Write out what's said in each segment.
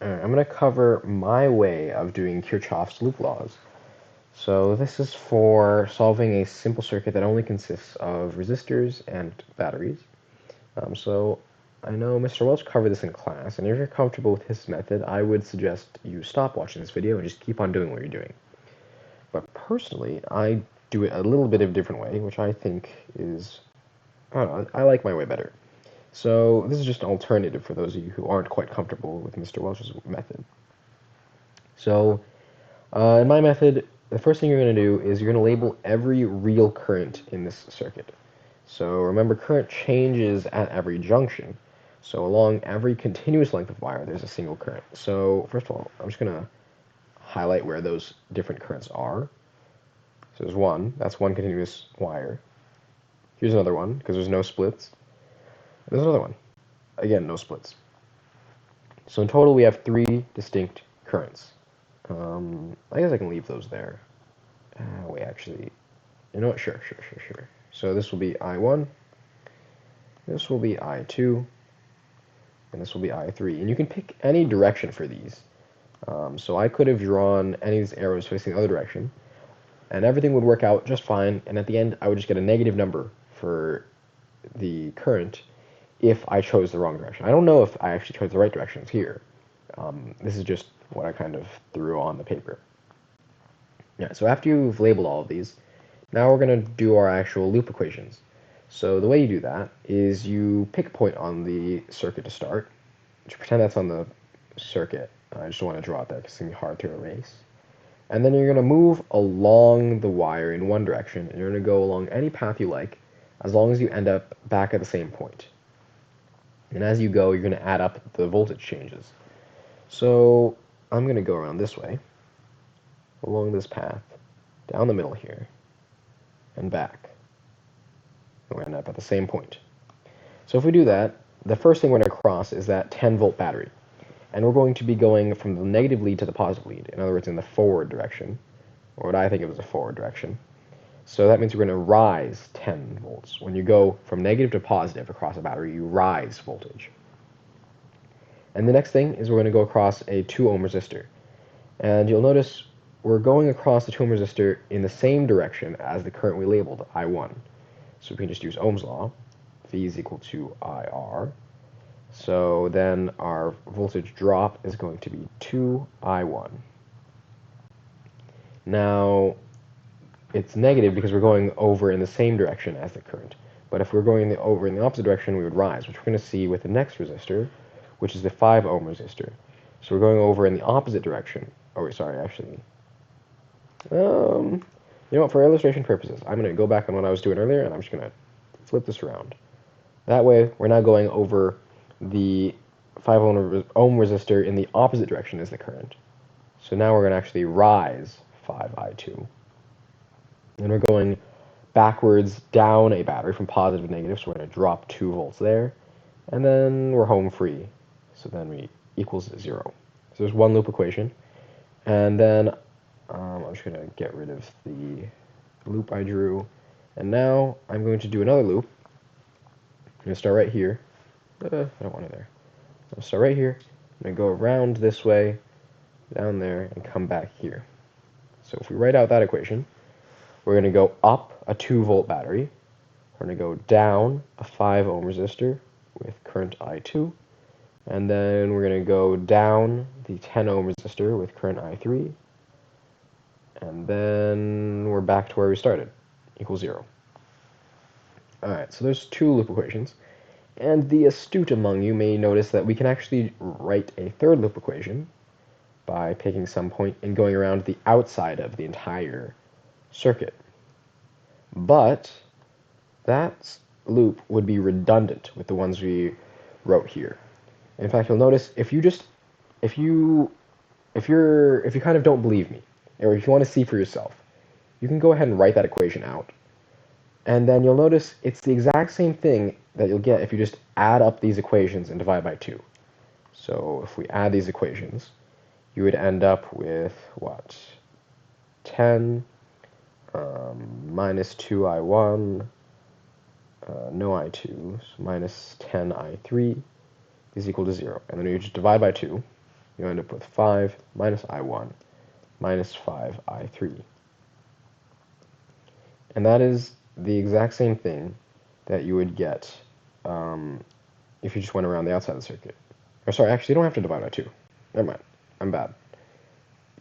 Alright, I'm going to cover my way of doing Kirchhoff's loop laws. So this is for solving a simple circuit that only consists of resistors and batteries. So I know Mr. Welch covered this in class, and if you're comfortable with his method, I would suggest you stop watching this video and just keep on doing what you're doing. But personally, I do it a little bit of a different way, which I think is, I don't know, I like my way better. So this is just an alternative for those of you who aren't quite comfortable with Mr. Welch's method. So in my method, the first thing you're going to do is you're going to label every real current in this circuit. So remember, current changes at every junction. So along every continuous length of wire, there's a single current. So first of all, I'm just going to highlight where those different currents are. So there's one, that's one continuous wire. Here's another one, because there's no splits. There's another one. Again, no splits. So in total, we have 3 distinct currents. I guess I can leave those there. Wait, actually, you know what? Sure. So this will be I1, this will be I2, and this will be I3. And you can pick any direction for these. So I could have drawn any of these arrows facing the other direction, and everything would work out just fine, and at the end, I would just get a negative number for the current if I chose the wrong direction. I don't know if I actually chose the right directions here. This is just what I kind of threw on the paper. Yeah, so after you've labeled all of these, now we're going to do our actual loop equations. So the way you do that is you pick a point on the circuit to start. Just pretend that's on the circuit. I just don't want to draw it there because it's going to be hard to erase. And then you're going to move along the wire in one direction, and you're going to go along any path you like, as long as you end up back at the same point. And as you go, you're going to add up the voltage changes. So I'm going to go around this way, along this path, down the middle here, and back. And we're going to end up at the same point. So if we do that, the first thing we're going to cross is that 10-volt battery. And we're going to be going from the negative lead to the positive lead. In other words, in the forward direction, or what I think of as a forward direction. So that means we're going to rise 10 volts. When you go from negative to positive across a battery, you rise voltage. And the next thing is we're going to go across a 2 ohm resistor. And you'll notice we're going across the 2 ohm resistor in the same direction as the current we labeled, I1. So we can just use Ohm's law. V is equal to IR. So then our voltage drop is going to be 2I1. Now, it's negative because we're going over in the same direction as the current. But if we're going over in the opposite direction, we would rise, which we're going to see with the next resistor, which is the 5 ohm resistor. So we're going over in the opposite direction. Oh, wait, sorry, actually. You know what, for illustration purposes, I'm going to go back on what I was doing earlier, and I'm just going to flip this around. That way, we're now going over the 5 ohm resistor in the opposite direction as the current. So now we're going to actually rise 5I2. And we're going backwards down a battery from positive to negative, so we're going to drop 2 volts there. And then we're home free. So then we equals 0. So there's one loop equation. And then I'm just going to get rid of the loop I drew. And now I'm going to do another loop. I'm going to start right here. I don't want it there. I'll start right here. I'm going to go around this way, down there, and come back here. So if we write out that equation, we're going to go up a 2-volt battery. We're going to go down a 5 ohm resistor with current I2. And then we're going to go down the 10 ohm resistor with current I3. And then we're back to where we started, equals 0. Alright, so there's 2 loop equations. And the astute among you may notice that we can actually write a third loop equation by picking some point and going around the outside of the entire circuit. But that loop would be redundant with the ones we wrote here. In fact, you'll notice if you kind of don't believe me, or if you want to see for yourself, you can go ahead and write that equation out. And then you'll notice it's the exact same thing that you'll get if you just add up these equations and divide by 2. So if we add these equations, you would end up with, what, 10 minus 2I1, no I2, so minus 10I3 is equal to 0. And then you just divide by 2. you end up with 5 minus I1 minus 5I3. And that is the exact same thing that you would get if you just went around the outside of the circuit. Or sorry, actually, you don't have to divide by 2. Never mind, I'm bad.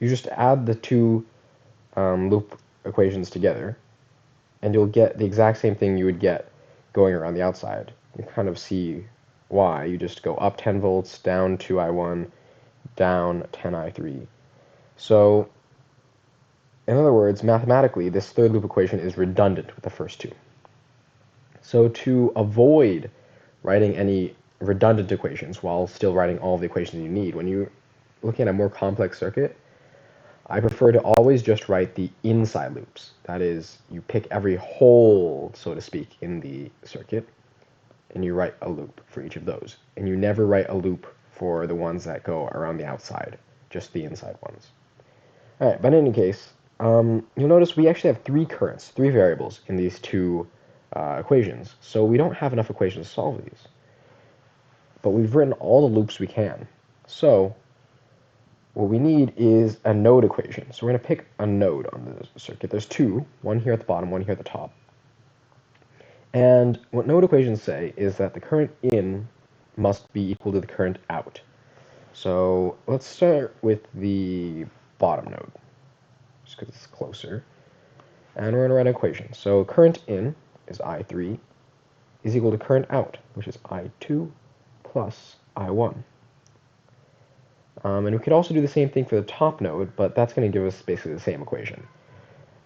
You just add the two loop equations together, and you'll get the exact same thing you would get going around the outside. You kind of see why. You just go up 10 volts, down 2I1, down 10I3. So, in other words, mathematically, this third loop equation is redundant with the first two. So to avoid writing any redundant equations while still writing all the equations you need, when you're looking at a more complex circuit, I prefer to always just write the inside loops. That is, you pick every hole, so to speak, in the circuit, and you write a loop for each of those. And you never write a loop for the ones that go around the outside, just the inside ones. All right, but in any case, you'll notice we actually have 3 currents, 3 variables in these two equations. So we don't have enough equations to solve these. But we've written all the loops we can. So what we need is a node equation. So we're going to pick a node on the circuit. There's 2, one here at the bottom, one here at the top. And what node equations say is that the current in must be equal to the current out. So let's start with the bottom node, just because it's closer. And we're going to write an equation. So current in is I3 is equal to current out, which is I2 plus I1. And we could also do the same thing for the top node, but that's going to give us basically the same equation.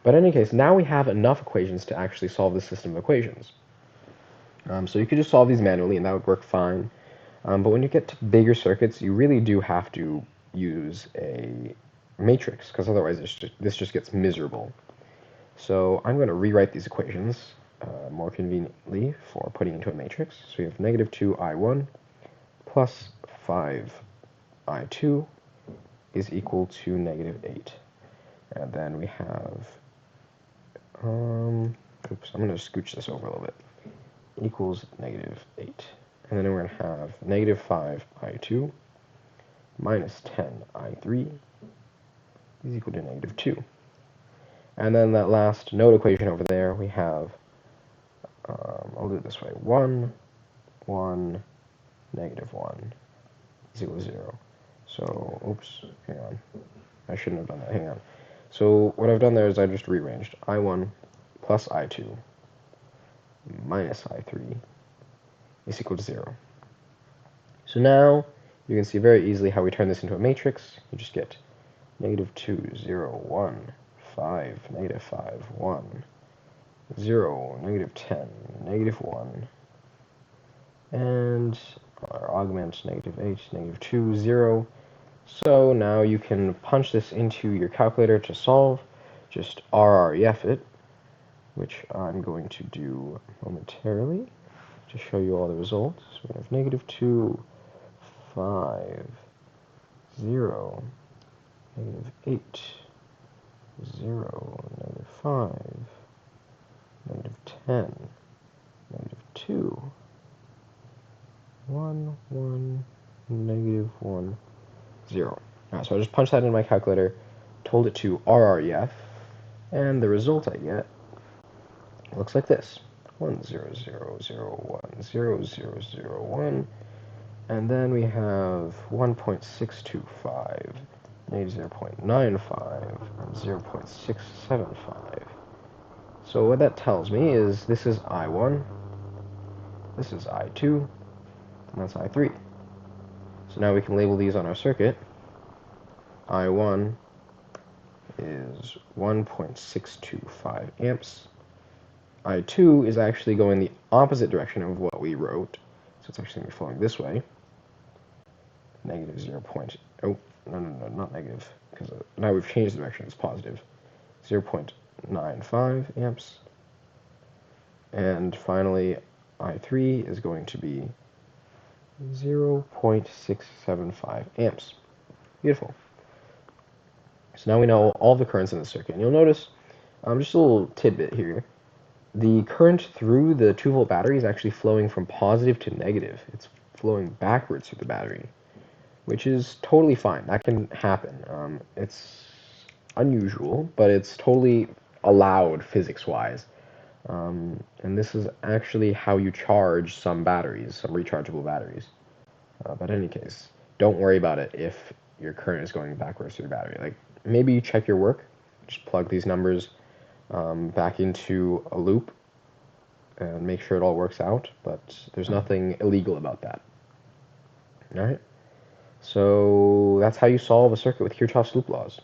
But in any case, now we have enough equations to actually solve this system of equations. So you could just solve these manually, and that would work fine. But when you get to bigger circuits, you really do have to use a matrix, because otherwise this just gets miserable. So I'm going to rewrite these equations more conveniently for putting into a matrix. So we have negative 2I1 plus 5I2 is equal to negative 8. And then we have, oops, I'm going to scooch this over a little bit, equals negative 8. And then we're going to have negative 5I2 minus 10I3 is equal to negative 2. And then that last node equation over there, we have, I'll do it this way, 1, 1, negative 1 is equal to 0. So, oops, hang on. I shouldn't have done that, hang on. So what I've done there is I just rearranged I1 plus I2 minus I3 is equal to 0. So now you can see very easily how we turn this into a matrix. You just get negative 2, 0, 1, 5, negative 5, 1, 0, negative 10, negative 1, and our augment negative 8, negative 2, 0. So now you can punch this into your calculator to solve. Just RREF it, which I'm going to do momentarily to show you all the results. So we have negative 2, 5, 0, negative 8, 0, negative 5, negative 10, negative 2, 1, 1, negative 1, 0. Alright, so I just punched that in my calculator, told it to RREF, and the result I get looks like this. 1, 0, 0, 0, 1, 0, 0, 0, 1, and then we have 1.625, negative 0.95, and 0.675. So what that tells me is this is I1, this is I2, and that's I3. So now we can label these on our circuit. I1 is 1.625 amps. I2 is actually going the opposite direction of what we wrote, so it's actually going to be flowing this way. Negative 0. Oh, no, not negative, because now we've changed the direction, it's positive. 0.95 amps. And finally, I3 is going to be 0.675 amps. Beautiful. So now we know all the currents in the circuit. And you'll notice, just a little tidbit here, the current through the 2-volt battery is actually flowing from positive to negative. It's flowing backwards through the battery, which is totally fine. That can happen. It's unusual, but it's totally allowed physics-wise. And this is actually how you charge some batteries, some rechargeable batteries. But in any case, don't worry about it if your current is going backwards through the battery. Like, maybe you check your work, just plug these numbers back into a loop and make sure it all works out, but there's nothing illegal about that. Alright? So that's how you solve a circuit with Kirchhoff's loop laws.